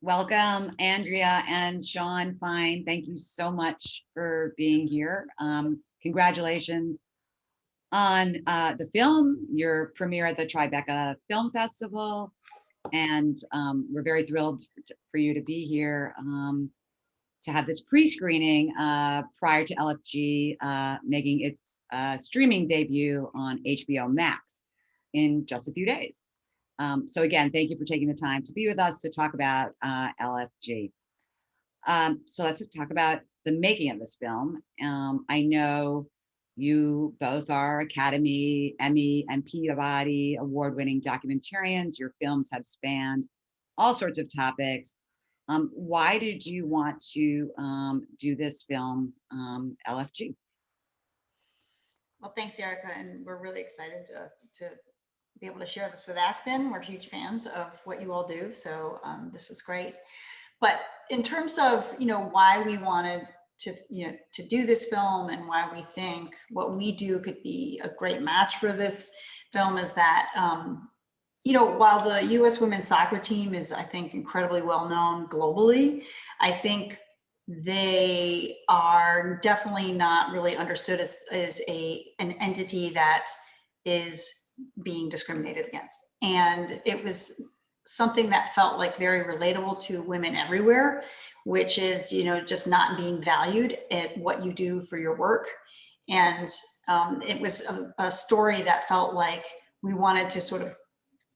Welcome, Andrea and Sean. Fine. Thank you so much for being here. Congratulations on the film, your premiere at the Tribeca Film Festival. And we're very thrilled for you to be here to have this pre-screening prior to LFG making its streaming debut on HBO Max in just a few days. So again, thank you for taking the time to be with us to talk about LFG. So let's talk about the making of this film. I know you both are Academy, Emmy, and Peabody award-winning documentarians. Your films have spanned all sorts of topics. Why did you want to do this film, LFG? Well, thanks, Erika, and we're really excited to be able to share this with Aspen. We're huge fans of what you all do, so this is great. But in terms of why we wanted to to do this film and why we think what we do could be a great match for this film is that while the U.S. women's soccer team is, I think, incredibly well known globally, I think they are definitely not really understood as an entity that is being discriminated against. And it was something that felt like very relatable to women everywhere, which is, just not being valued at what you do for your work. And it was a story that felt like we wanted to sort of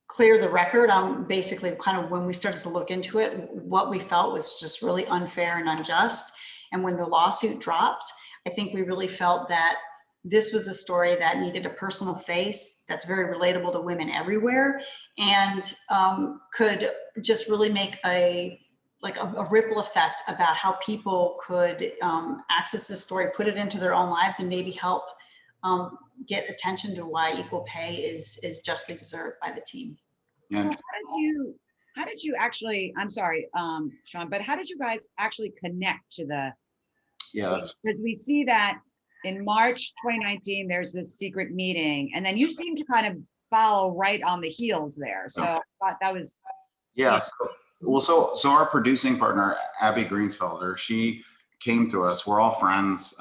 clear the record on basically kind of when we started to look into it, what we felt was just really unfair and unjust. And when the lawsuit dropped, I think we really felt that this was a story that needed a personal face that's very relatable to women everywhere and could just really make a ripple effect about how people could access this story, put it into their own lives, and maybe help get attention to why equal pay is justly deserved by the team. And so how did you actually, I'm sorry, Sean, but how did you guys actually connect to the, because we see that in March 2019, there's this secret meeting, and then you seem to kind of follow right on the heels there. So I thought that was. Yeah. So our producing partner, Abby Greensfelder, she came to us. We're all friends.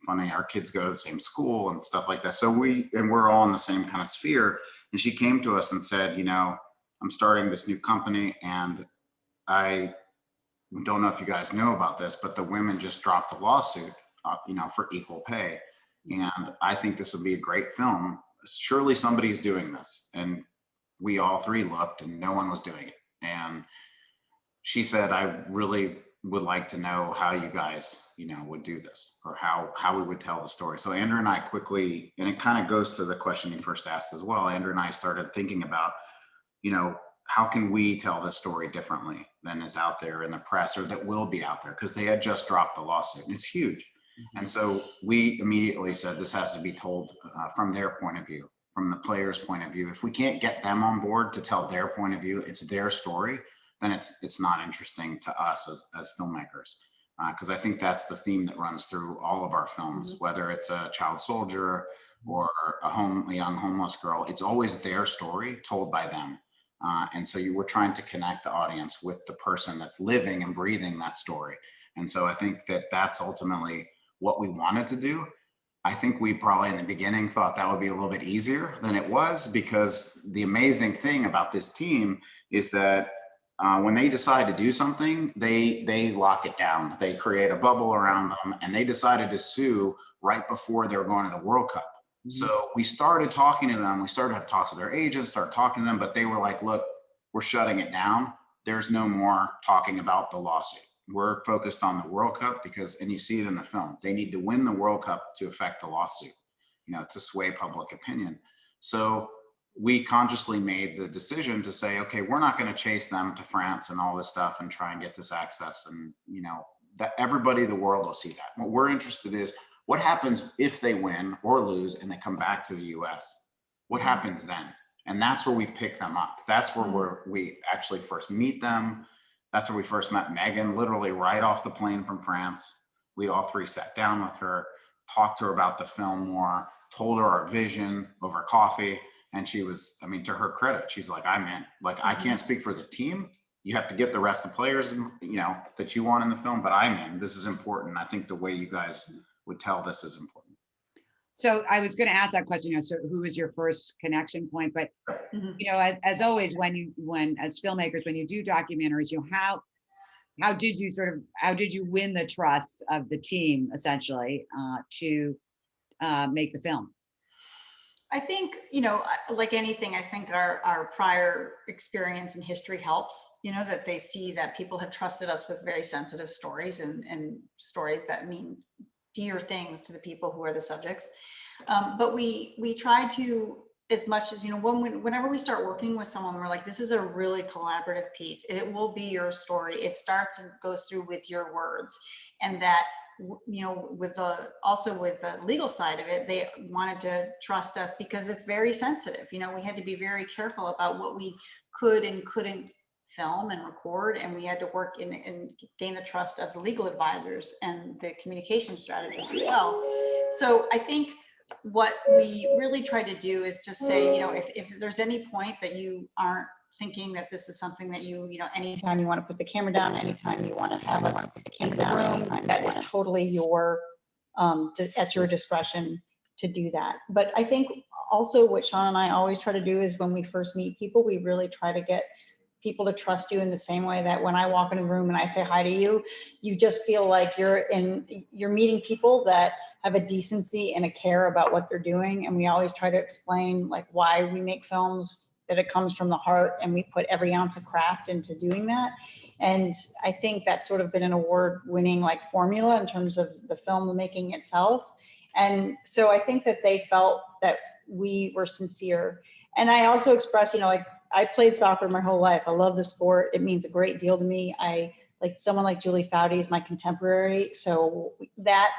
Funny, our kids go to the same school and stuff like that. So we're all in the same kind of sphere. And she came to us and said, I'm starting this new company, and I don't know if you guys know about this, but the women just dropped a lawsuit, for equal pay. And I think this would be a great film. Surely somebody's doing this. And we all three looked and no one was doing it. And she said, I really would like to know how you guys, would do this, or how we would tell the story. So Andrea and I quickly, and it kind of goes to the question you first asked as well, Andrea and I started thinking about, how can we tell this story differently than is out there in the press, or that will be out there, because they had just dropped the lawsuit and it's huge. And so we immediately said this has to be told from their point of view, from the players' point of view. If we can't get them on board to tell their point of view, it's their story, then it's not interesting to us as filmmakers. Because I think that's the theme that runs through all of our films, whether it's a child soldier or a young homeless girl, it's always their story told by them. And so you were trying to connect the audience with the person that's living and breathing that story. And so I think that that's ultimately what we wanted to do. I think we probably in the beginning thought that would be a little bit easier than it was, because the amazing thing about this team is that when they decide to do something, they lock it down. They create a bubble around them, and they decided to sue right before they were going to the World Cup. So we started talking to them. We started to have talks with their agents, start talking to them, but they were like, look, we're shutting it down. There's no more talking about the lawsuit. We're focused on the World Cup and you see it in the film, they need to win the World Cup to affect the lawsuit, to sway public opinion. So we consciously made the decision to say, okay, we're not going to chase them to France and all this stuff and try and get this access. And, that everybody in the world will see that. What we're interested in is what happens if they win or lose and they come back to the US? What happens then? And that's where we pick them up. That's where we actually first meet them. That's where we first met Megan, literally right off the plane from France. We all three sat down with her, talked to her about the film more, told her our vision over coffee. And she was, to her credit, she's like, I'm in. Like, I can't speak for the team, you have to get the rest of the players, you know, that you want in the film, but I'm in. This is important. I think the way you guys would tell this is important. So I was going to ask that question, you know, so who was your first connection point? But, you know, as always, when as filmmakers, when you do documentaries, you know, how did you win the trust of the team essentially to make the film? I think, you know, like anything, I think our prior experience and history helps, you know, that they see that people have trusted us with very sensitive stories and stories that mean dear things to the people who are the subjects. But we try to, as much as, you know, whenever we start working with someone, we're like, this is a really collaborative piece. It will be your story. It starts and goes through with your words. And that, you know, also with the legal side of it, they wanted to trust us because it's very sensitive. You know, we had to be very careful about what we could and couldn't film and record, and we had to work in and gain the trust of the legal advisors and the communication strategists as well. So I think what we really try to do is just say, you know, if there's any point that you aren't thinking that this is something that you know, anytime you want to put the camera down, anytime you want to have us in the room, that is totally your, at your discretion to do that. But I think also what Sean and I always try to do is when we first meet people, we really try to get people to trust you in the same way that when I walk into the room and I say hi to you, you just feel like you're meeting people that have a decency and a care about what they're doing. And we always try to explain like why we make films, that it comes from the heart, and we put every ounce of craft into doing that. And I think that's sort of been an award-winning like formula in terms of the filmmaking itself. And so I think that they felt that we were sincere. And I also expressed, you know, like I played soccer my whole life. I love the sport. It means a great deal to me. I like someone like Julie Foudy is my contemporary. So that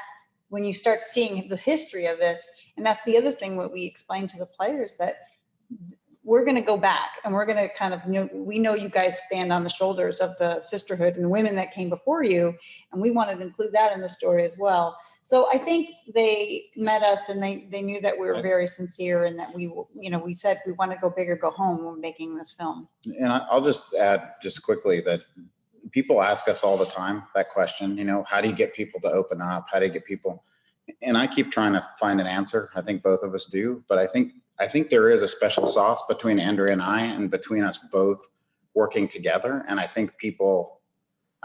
when you start seeing the history of this, and that's the other thing what we explain to the players, that we're going to go back and we're going to kind of, you know, we know you guys stand on the shoulders of the sisterhood and the women that came before you, and we wanted to include that in the story as well. So I think they met us and they knew that we were very sincere and that we, you know, we said we want to go big or go home when making this film. And I'll just add just quickly that people ask us all the time that question, you know, how do you get people to open up? How do you get people? And I keep trying to find an answer. I think both of us do, but I think there is a special sauce between Andrea and I, and between us both working together. And I think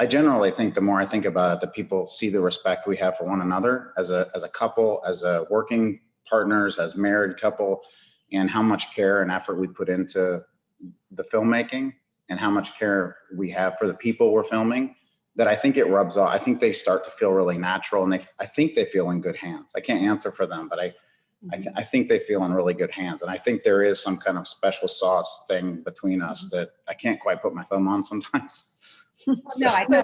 I generally think the more I think about it, the people see the respect we have for one another as a couple, as a working partners, as married couple, and how much care and effort we put into the filmmaking and how much care we have for the people we're filming, that I think it rubs off. I think they start to feel really natural, and I think they feel in good hands. I can't answer for them, but I think they feel in really good hands. And I think there is some kind of special sauce thing between us that I can't quite put my thumb on sometimes. No, I know.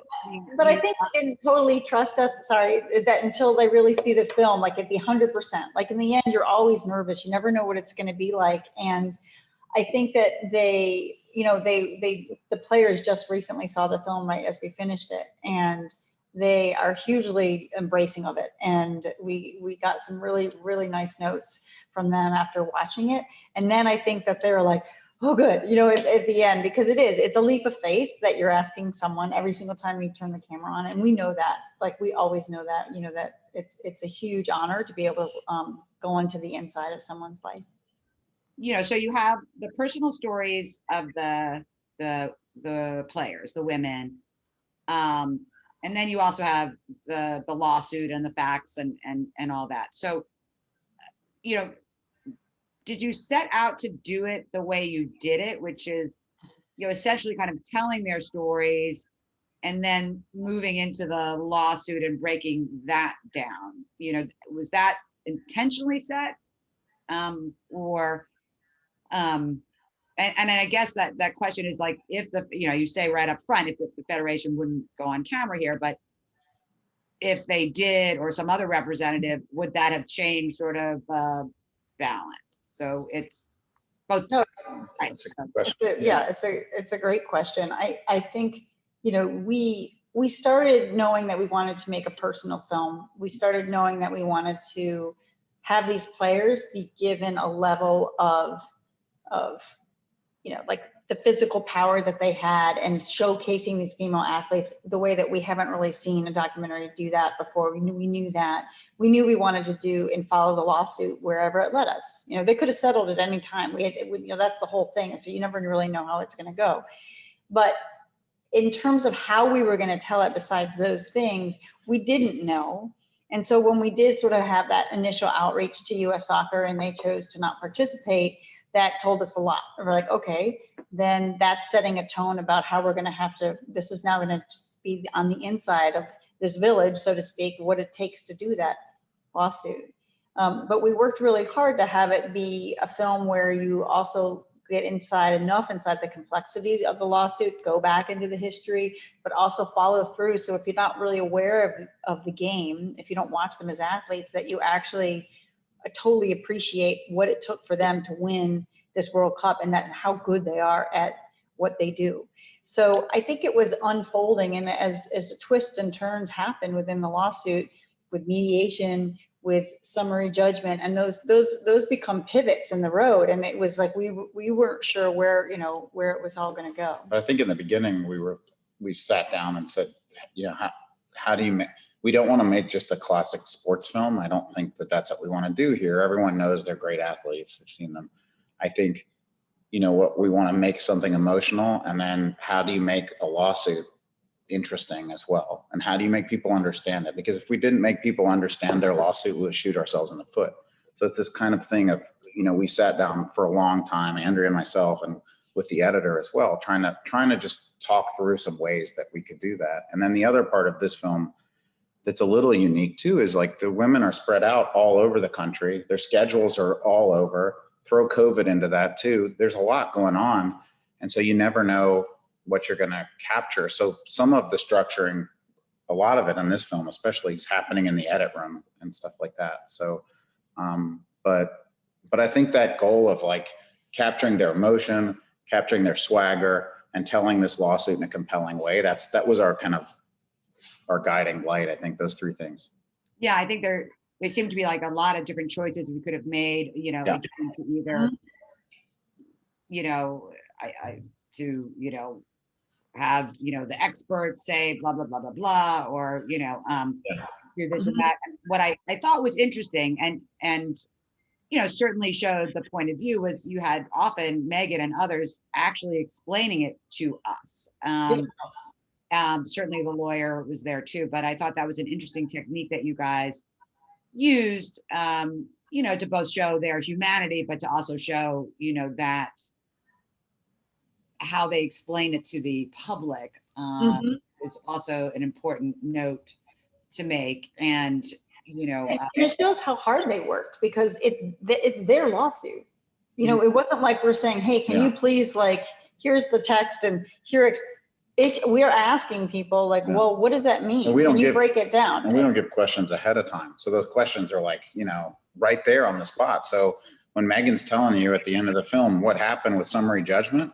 But I think they can totally trust us, that until they really see the film, like at the 100%, like in the end, you're always nervous. You never know what it's going to be like. And I think that they, you know, the players just recently saw the film right as we finished it, and they are hugely embracing of it. And we got some really, really nice notes from them after watching it. And then I think that they're like, oh, good, you know, at the end, because it's a leap of faith that you're asking someone every single time you turn the camera on. And we know that, like, we always know that, you know, that it's a huge honor to be able to go into the inside of someone's life. You know, so you have the personal stories of the players, the women, and then you also have the lawsuit and the facts and all that. So, you know, did you set out to do it the way you did it, which is, you know, essentially kind of telling their stories and then moving into the lawsuit and breaking that down? You know, was that intentionally set, or? And I guess that question is like, if you know, you say right up front, if the Federation wouldn't go on camera here, but if they did, or some other representative, would that have changed sort of balance? So it's both. No, right. That's a good question. It's a great question. I think, you know, we started knowing that we wanted to make a personal film. We started knowing that we wanted to have these players be given a level of, you know, like the physical power that they had and showcasing these female athletes the way that we haven't really seen a documentary do that before. We knew that. We knew we wanted to do and follow the lawsuit wherever it led us. You know, they could have settled at any time. You know, that's the whole thing. So you never really know how it's going to go. But in terms of how we were going to tell it, besides those things, we didn't know. And so when we did sort of have that initial outreach to US Soccer and they chose to not participate, that told us a lot. We're like, okay, then that's setting a tone about how we're going to have to, this is now going to be on the inside of this village, so to speak, what it takes to do that lawsuit. But we worked really hard to have it be a film where you also get enough inside the complexity of the lawsuit, go back into the history, but also follow through. So if you're not really aware of the game, if you don't watch them as athletes, that you actually totally appreciate what it took for them to win this World Cup and that how good they are at what they do. So I think it was unfolding, and as the twists and turns happen within the lawsuit, with mediation, with summary judgment, and those become pivots in the road. And it was like we weren't sure where it was all going to go. But I think in the beginning we sat down and said, you know, how do you make, we don't want to make just a classic sports film. I don't think that that's what we want to do here. Everyone knows they're great athletes. I've seen them. I think, you know, what we want to make something emotional, and then how do you make a lawsuit interesting as well? And how do you make people understand it? Because if we didn't make people understand their lawsuit, we would shoot ourselves in the foot. So it's this kind of thing of, you know, we sat down for a long time, Andrea and myself, and with the editor as well, trying to just talk through some ways that we could do that. And then the other part of this film that's a little unique too is like the women are spread out all over the country. Their schedules are all over. Throw COVID into that too. There's a lot going on. And so you never know what you're going to capture. So some of the structuring, a lot of it in this film especially, is happening in the edit room and stuff like that. So, but I think that goal of like capturing their emotion, capturing their swagger, and telling this lawsuit in a compelling way, that was our kind of our guiding light. I think those three things. Yeah, I think there seem to be like a lot of different choices we could have made, you know, Yeah. to either, you know, to, you know, have, you know, the experts say blah, blah, blah, blah, blah, or, you know, do this and that. And what I thought was interesting and, you know, certainly showed the point of view was you had often Megan and others actually explaining it to us. Certainly the lawyer was there too, but I thought that was an interesting technique that you guys used, you know, to both show their humanity, but to also show, you know, that how they explain it to the public is also an important note to make. And, you know, and it shows how hard they worked, because it's their lawsuit. You know, it wasn't like we're saying, hey, can you please, like, here's the text and here we are asking people like, well, what does that mean? Can you break it down? And we don't give questions ahead of time. So those questions are like, you know, right there on the spot. So when Megan's telling you at the end of the film what happened with summary judgment,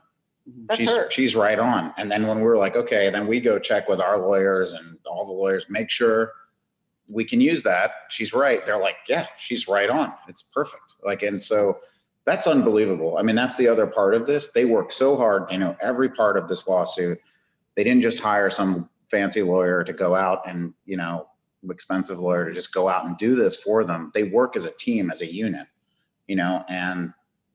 she's right on. And then when we're like, okay, then we go check with our lawyers and all the lawyers, make sure we can use that. She's right. They're like, yeah, she's right on. It's perfect. Like, and so that's unbelievable. I mean, that's the other part of this. They work so hard. They know every part of this lawsuit. They didn't just hire some fancy lawyer to go out and, you know, expensive lawyer to just go out and do this for them. They work as a team, as a unit, you know, and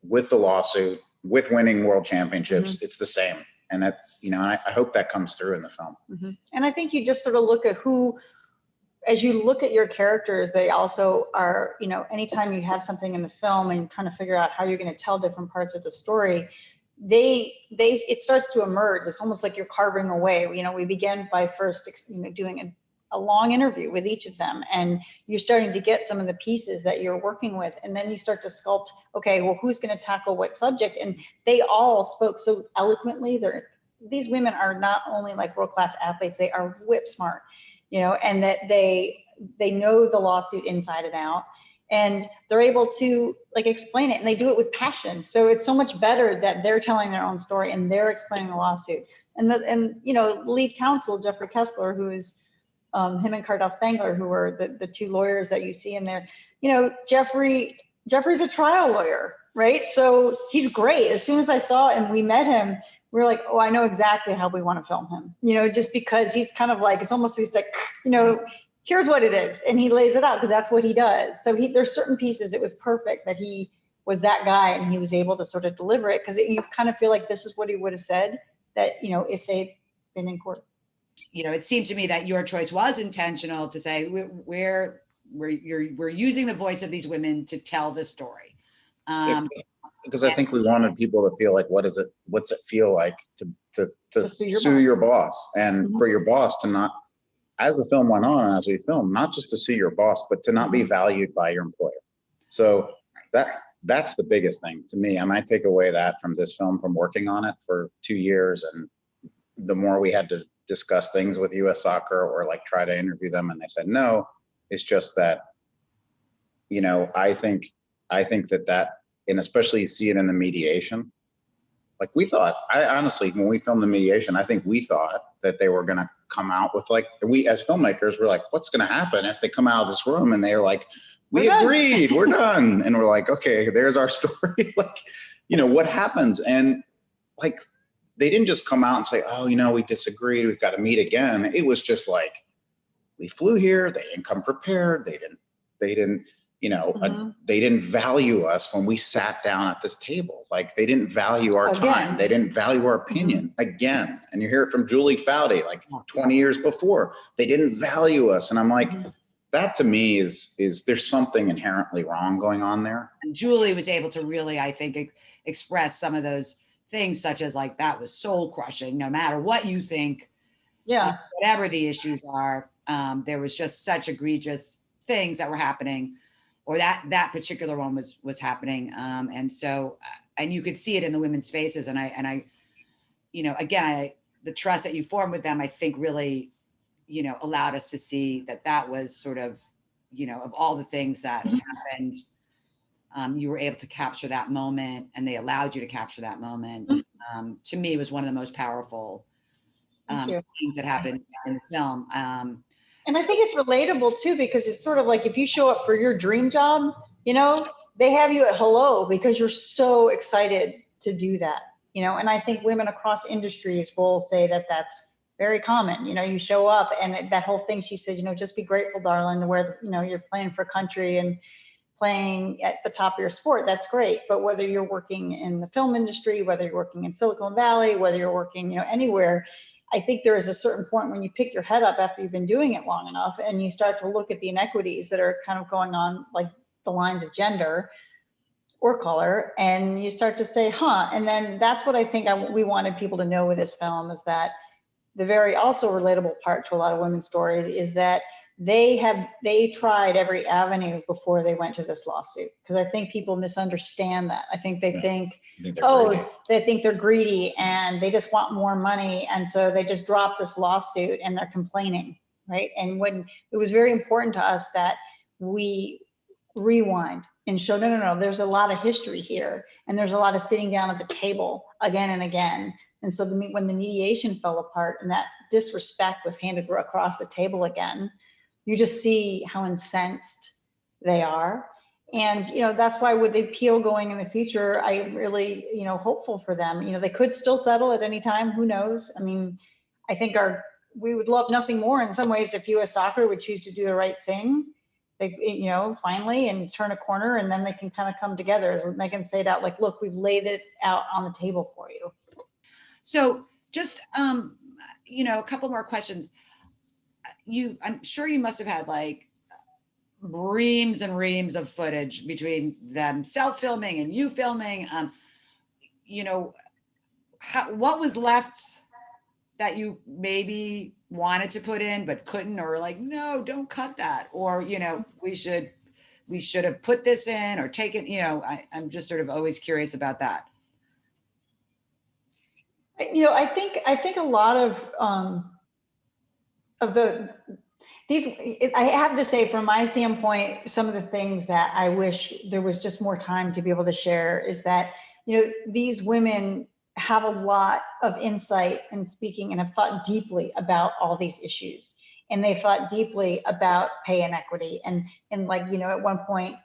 with the lawsuit, with winning world championships, it's the same. And that, you know, I hope that comes through in the film. And I think you just sort of look at who, as you look at your characters, they also are, you know, anytime you have something in the film and you're trying to figure out how you're going to tell different parts of the story, it starts to emerge. It's almost like you're carving away. You know, we began by first, you know, doing a long interview with each of them, and you're starting to get some of the pieces that you're working with, and then you start to sculpt, okay, well, who's going to tackle what subject? And they all spoke so eloquently. These women are not only like world-class athletes, they are whip smart, you know, and that they know the lawsuit inside and out. And they're able to like explain it, and they do it with passion. So it's so much better that they're telling their own story and they're explaining the lawsuit. And you know, lead counsel Jeffrey Kessler, who is him and Cardell Spangler, who were the two lawyers that you see in there. You know, Jeffrey Jeffrey's a trial lawyer, right? So he's great. As soon as I saw and we met him, we were like, oh, I know exactly how we want to film him. You know, just because he's kind of like, it's almost, he's like, you know, here's what it is. And he lays it out because that's what he does. So there's certain pieces, it was perfect that he was that guy and he was able to sort of deliver it, because you kind of feel like this is what he would have said, that, you know, if they'd been in court. You know, it seemed to me that your choice was intentional to say we're using the voice of these women to tell the story. Because I think we wanted people to feel like, what's it feel like to sue your boss, and for your boss to not, as the film went on and as we filmed, not just to sue your boss, but to not be valued by your employer. So that's the biggest thing to me. And I take away that from this film, from working on it for 2 years, and the more we had to discuss things with US Soccer or like try to interview them and they said no, it's just that, you know, I think that, and especially you see it in the mediation, like we thought, I honestly, when we filmed the mediation, I think we thought that they were going to come out with, like, we as filmmakers were like, what's going to happen if they come out of this room and they're like, we agreed, we're done. And we're like, okay, there's our story. Like, you know, what happens? And like, they didn't just come out and say, oh, you know, we disagreed, we've got to meet again. It was just like, we flew here, they didn't come prepared, they didn't, you know, they didn't value us when we sat down at this table. Like, they didn't value our time, they didn't value our opinion again. And you hear it from Julie Foudy, like 20 years before, they didn't value us. And I'm like, that to me is there's something inherently wrong going on there. And Julie was able to really, I think, express some of those things, such as like, that was soul crushing, no matter what you think, whatever the issues are, there was just such egregious things that were happening, or that particular one was happening. And so, and you could see it in the women's faces. And I, you know, again, the trust that you formed with them, I think really, you know, allowed us to see that was sort of, you know, of all the things that happened, you were able to capture that moment, and they allowed you to capture that moment. To me, it was one of the most powerful things that happened in the film. And I think it's relatable too, because it's sort of like, if you show up for your dream job, you know, they have you at hello because you're so excited to do that, you know. And I think women across industries will say that that's very common. You know, you show up, and that whole thing she said, you know, just be grateful, darling, to where, you know, you're playing for country and playing at the top of your sport, that's great. But whether you're working in the film industry, whether you're working in Silicon Valley, whether you're working, you know, anywhere, I think there is a certain point when you pick your head up after you've been doing it long enough, and you start to look at the inequities that are kind of going on, like the lines of gender or color, and you start to say, huh. And then that's what I think we wanted people to know with this film, is that the very also relatable part to a lot of women's stories is that they tried every avenue before they went to this lawsuit. Because I think people misunderstand that. I think they think, they think they're greedy and they just want more money. And so they just drop this lawsuit and they're complaining, right? And when it was very important to us that we rewind and show, no, there's a lot of history here. And there's a lot of sitting down at the table again and again. And so when the mediation fell apart and that disrespect was handed across the table again, you just see how incensed they are. And, you know, that's why with the appeal going in the future, I really, you know, hopeful for them. You know, they could still settle at any time. Who knows? I mean, I think we would love nothing more in some ways if US Soccer would choose to do the right thing, they, you know, finally, and turn a corner, and then they can kind of come together. And they can say it out like, look, we've laid it out on the table for you. So just, you know, a couple more questions. I'm sure you must have had like reams and reams of footage between them self-filming and you filming. You know, what was left that you maybe wanted to put in but couldn't, or like, no, don't cut that, or, you know, we should have put this in or taken, you know, I'm just sort of always curious about that. You know, I think a lot of I have to say, from my standpoint, some of the things that I wish there was just more time to be able to share is that, you know, these women have a lot of insight and speaking, and have thought deeply about all these issues. And they thought deeply about pay inequity. And like, you know, at one point,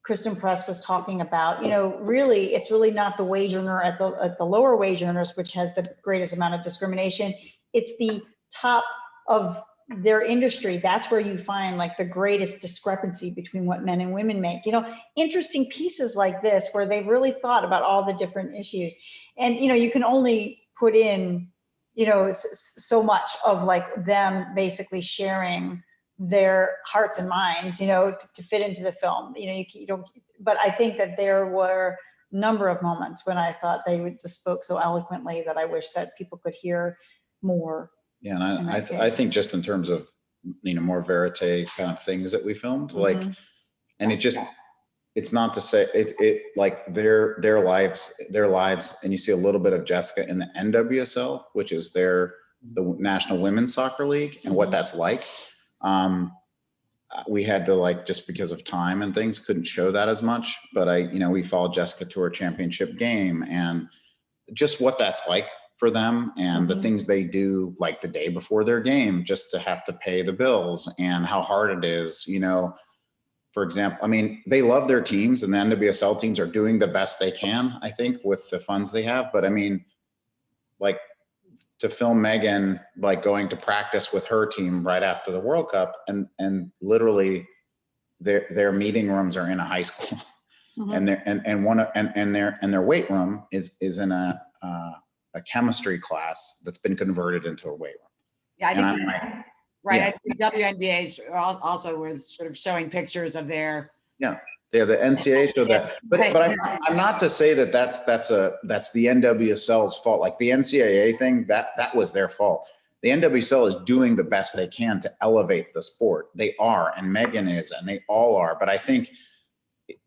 Kristen Press was talking about, really, it's really not the wage earner at the lower wage earners, which has the greatest amount of discrimination. It's the top of their industry. That's where you find like the greatest discrepancy between what men and women make. Interesting pieces like this where they've really thought about all the different issues. And, you can only put in, so much of like them basically sharing their hearts and minds, to fit into the film. You don't, but I think that there were a number of moments when I thought they just spoke so eloquently that I wish that people could hear more. Yeah, and I think just in terms of, more verite kind of things that we filmed, like, and it's not to say it like their lives, and you see a little bit of Jessica in the NWSL, which is the National Women's Soccer League, and what that's like. We had to, like, just because of time and things, couldn't show that as much, but we followed Jessica to her championship game and just what that's like for them, and the things they do like the day before their game just to have to pay the bills, and how hard it is, for example. They love their teams, and the NWSL teams are doing the best they can, I think, with the funds they have. But like, to film Megan, like, going to practice with her team right after the World Cup, and literally their meeting rooms are in a high school, and their weight room is in a chemistry class that's been converted into a weight room. Yeah, I think right. Yeah. I think WNBA also was sort of showing pictures of their. Yeah, the NCAA showed that, but I'm not to say that's the NWSL's fault. Like the NCAA thing, that was their fault. The NWSL is doing the best they can to elevate the sport. They are, and Megan is, and they all are. But I think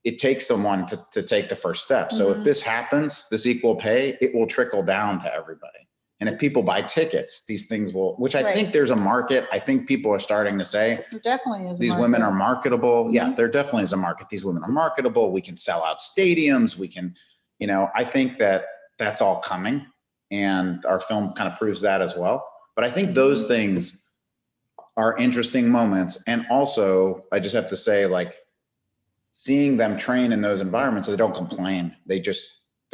it takes someone to take the first step. So if this happens, this equal pay, it will trickle down to everybody. And if people buy tickets, these things will, which I think there's a market. I think people are starting to say, there definitely is. These women are marketable. Yeah, there definitely is a market. These women are marketable. We can sell out stadiums. We can, I think that's all coming, and our film kind of proves that as well. But I think those things are interesting moments. And also, I just have to say, like, seeing them train in those environments, they don't complain. They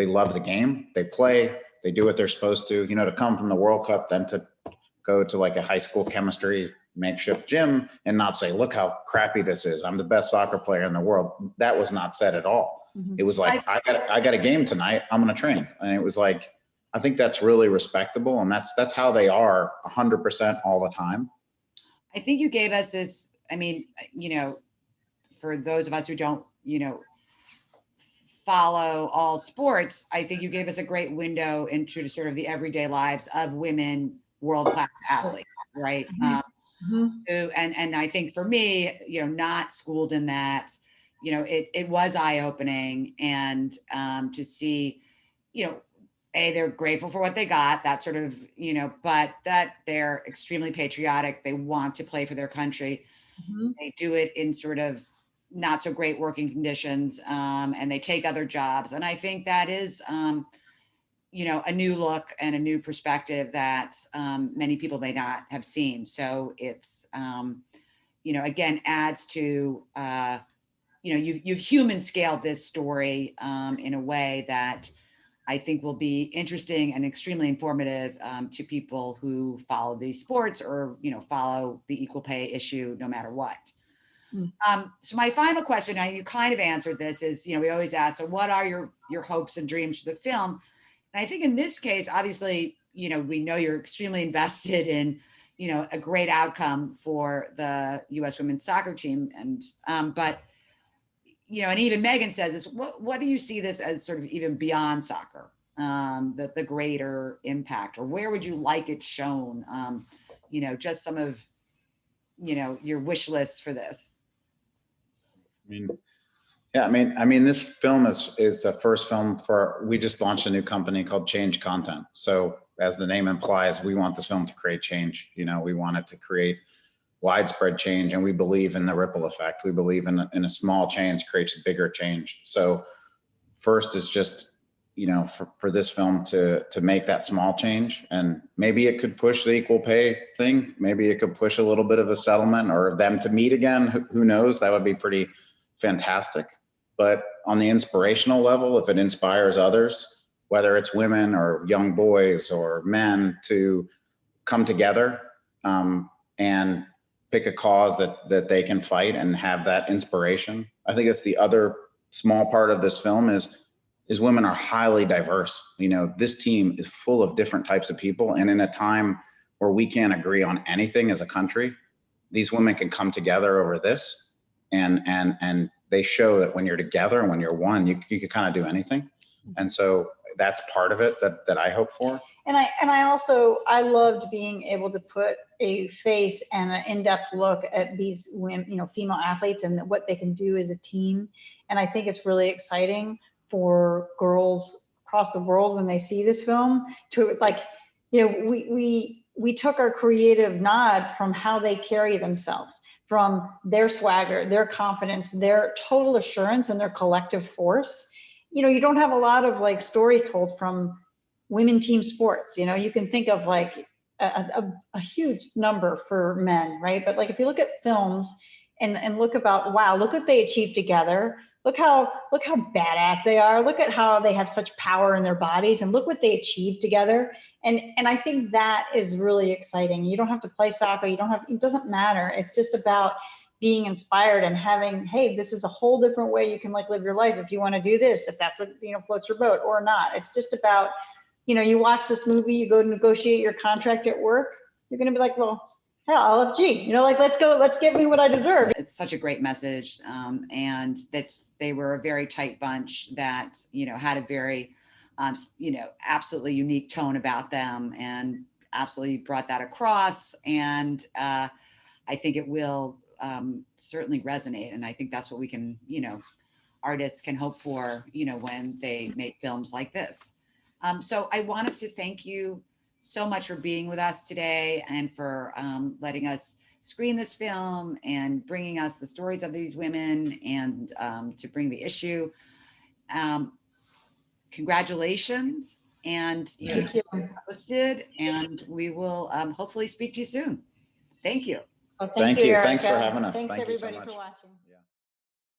love the game. They play. They do what they're supposed to. To come from the World Cup, then to go to like a high school chemistry makeshift gym and not say, look how crappy this is. I'm the best soccer player in the world. That was not said at all. It was like, I got a game tonight. I'm going to train. And it was like, I think that's really respectable. And that's how they are 100% all the time. I think you gave us this, for those of us who don't, follow all sports, I think you gave us a great window into sort of the everyday lives of women world-class athletes, right? And I think for me, not schooled in that, it was eye-opening, and to see, they're grateful for what they got, that sort of, but that they're extremely patriotic. They want to play for their country. They do it in sort of not so great working conditions, and they take other jobs. And I think that is, a new look and a new perspective that many people may not have seen. So it's, again, adds to, you've human scaled this story in a way that I think will be interesting and extremely informative to people who follow these sports or, follow the equal pay issue no matter what. So my final question, and you kind of answered this, is, we always ask, so what are your hopes and dreams for the film? And I think in this case, obviously, we know you're extremely invested in, a great outcome for the U.S. women's soccer team. And, but, and even Megan says this, what do you see this as sort of even beyond soccer, the greater impact, or where would you like it shown? Just some of, your wish lists for this. This film is the first film we just launched a new company called Change Content. So as the name implies, we want this film to create change. We want it to create widespread change, and we believe in the ripple effect. We believe in a small change creates a bigger change. So first is just, for this film to make that small change, and maybe it could push the equal pay thing. Maybe it could push a little bit of a settlement or them to meet again. Who knows? That would be pretty fantastic. but on the inspirational level, if it inspires others, whether it's women or young boys or men to come together and pick a cause that they can fight and have that inspiration. I think that's the other small part of this film is women are highly diverse. You know, this team is full of different types of people, and in a time where we can't agree on anything as a country, these women can come together over this, and they show that when you're together and when you're one, you can kind of do anything. And so that's part of it that I hope for. And I loved being able to put a face and an in-depth look at these women, you know, female athletes and what they can do as a team. And I think it's really exciting for girls across the world when they see this film to, like, you know, we took our creative nod from how they carry themselves, from their swagger, their confidence, their total assurance, and their collective force. You know, you don't have a lot of like stories told from women team sports. You know, you can think of like a huge number for men, right? But like if you look at films and look about, wow, look what they achieved together. Look how badass they are. Look at how they have such power in their bodies, and look what they achieved together. And I think that is really exciting. You don't have to play soccer. You don't have, it doesn't matter. It's just about being inspired and having, hey, this is a whole different way you can like live your life if you want to do this, if that's what, you know, floats your boat or not. It's just about, you know, you watch this movie, you go to negotiate your contract at work, you're going to be like, well, hell, LFG, you know, like, let's give me what I deserve. It's such a great message. And they were a very tight bunch that, you know, had a very, you know, absolutely unique tone about them, and absolutely brought that across. And I think it will certainly resonate. And I think that's what we can, you know, artists can hope for, you know, when they make films like this. So I wanted to thank you so much for being with us today, and for letting us screen this film and bringing us the stories of these women, and to bring the issue. Congratulations, and you know, posted, and we will hopefully speak to you soon. Thank you. Well, Thank you. Erika. Thanks for having us. Thanks Thank you so everybody much. for watching.